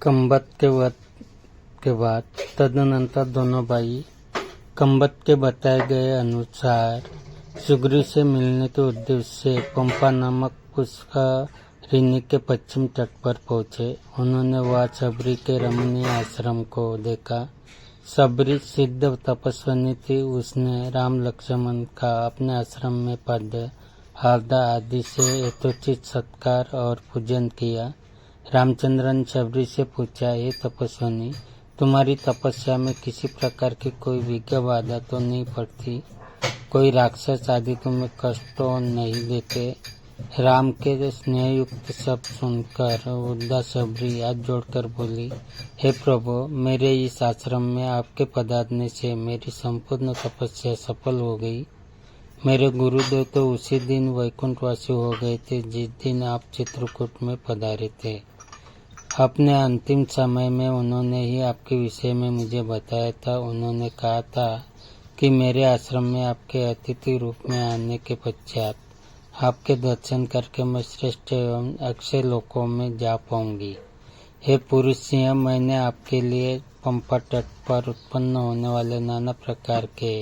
कंबत के वध के बाद तदनंतर दोनों भाई कंबत के बताए गए अनुसार सुग्रीव से मिलने के उद्देश्य से पंपा नामक पुष्करिणी के पश्चिम तट पर पहुंचे। उन्होंने वहां सबरी के रमणीय आश्रम को देखा। सबरी सिद्ध तपस्विनी थी। उसने राम लक्ष्मण का अपने आश्रम में पद हार्दा आदि से यथोचित सत्कार और पूजन किया। रामचंद्र ने सबरी से पूछा, हे तपस्विनी, तुम्हारी तपस्या में किसी प्रकार की कोई विघ्न बाधा तो नहीं पड़ती? कोई राक्षस आदि तुम्हें कष्ट तो नहीं देते? राम के स्नेहयुक्त शब्द सुनकर वृद्धा सबरी हाथ जोड़कर बोली, हे प्रभु, मेरे इस आश्रम में आपके पधारने से मेरी संपूर्ण तपस्या सफल हो गई। मेरे गुरुदेव तो उसी दिन वैकुंठवासी हो गए थे जिस दिन आप चित्रकूट में पधारे थे। अपने अंतिम समय में उन्होंने ही आपके विषय में मुझे बताया था। उन्होंने कहा था कि मेरे आश्रम में आपके अतिथि रूप में आने के पश्चात आपके दर्शन करके मैं श्रेष्ठ एवं अक्षय लोकों में जा पाऊंगी। हे पुरुष सिंह, मैंने आपके लिए पंपा तट पर उत्पन्न होने वाले नाना प्रकार के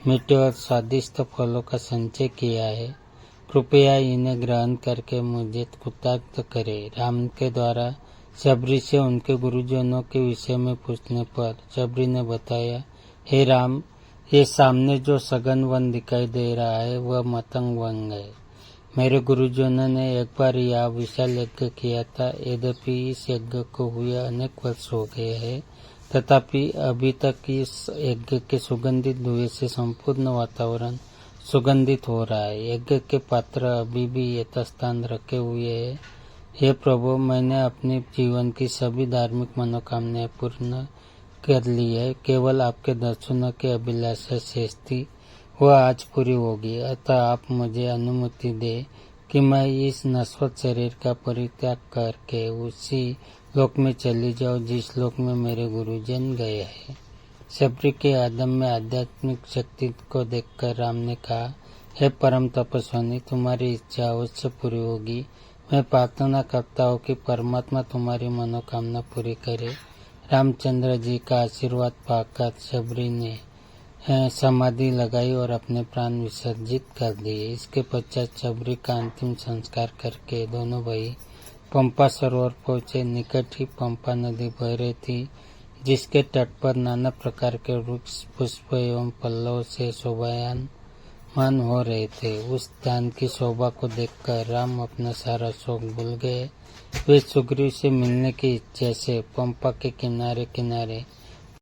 मीठे और स्वादिष्ट फलों का संचय किया है। कृपया इन्हें ग्रहण करके मुझे कृतार्थ करे। राम के द्वारा सबरी से उनके गुरुजनों के विषय में पूछने पर सबरी ने बताया, हे राम, ये सामने जो सघन वन दिखाई दे रहा है वह मतंग वन है। मेरे गुरुजनों ने एक बार यह विशाल यज्ञ किया था। यद्यपि इस यज्ञ को हुए अनेक वर्ष हो गए हैं, तथापि अभी तक इस यज्ञ के सुगंधित धुएं से संपूर्ण वातावरण सुगंधित हो रहा है। यज्ञ के पात्र अभी भी यथास्थान रखे हुए हैं। हे प्रभु, मैंने अपने जीवन की सभी धार्मिक मनोकामनाएं पूर्ण कर ली है। केवल आपके दर्शनों की अभिलाषा शेष थी, वह आज पूरी होगी। अतः आप मुझे अनुमति दे कि मैं इस नश्वर शरीर का परित्याग करके उसी लोक में चली जाऊं जिस लोक में मेरे गुरुजन गए हैं। सबरी के अदम्य आध्यात्मिक शक्ति को देखकर राम ने कहा, हे परम तपस्विनी, तुम्हारी इच्छा अवश्य पूरी होगी। मैं प्रार्थना करता हूँ कि परमात्मा तुम्हारी मनोकामना पूरी करे। रामचंद्र जी का आशीर्वाद पाकर सबरी ने समाधि लगाई और अपने प्राण विसर्जित कर दिए। इसके पश्चात सबरी का अंतिम संस्कार करके दोनों भाई पंपा सरोवर पहुंचे। निकट ही पंपा नदी बह रही थी, जिसके तट पर नाना प्रकार के वृक्ष, पुष्प एवं पल्लव से शोभायमान हो रहे थे। उस स्थान की शोभा को देखकर राम अपना सारा शोक भूल गए। वे सुग्रीव से मिलने की इच्छा से पंपा के किनारे किनारे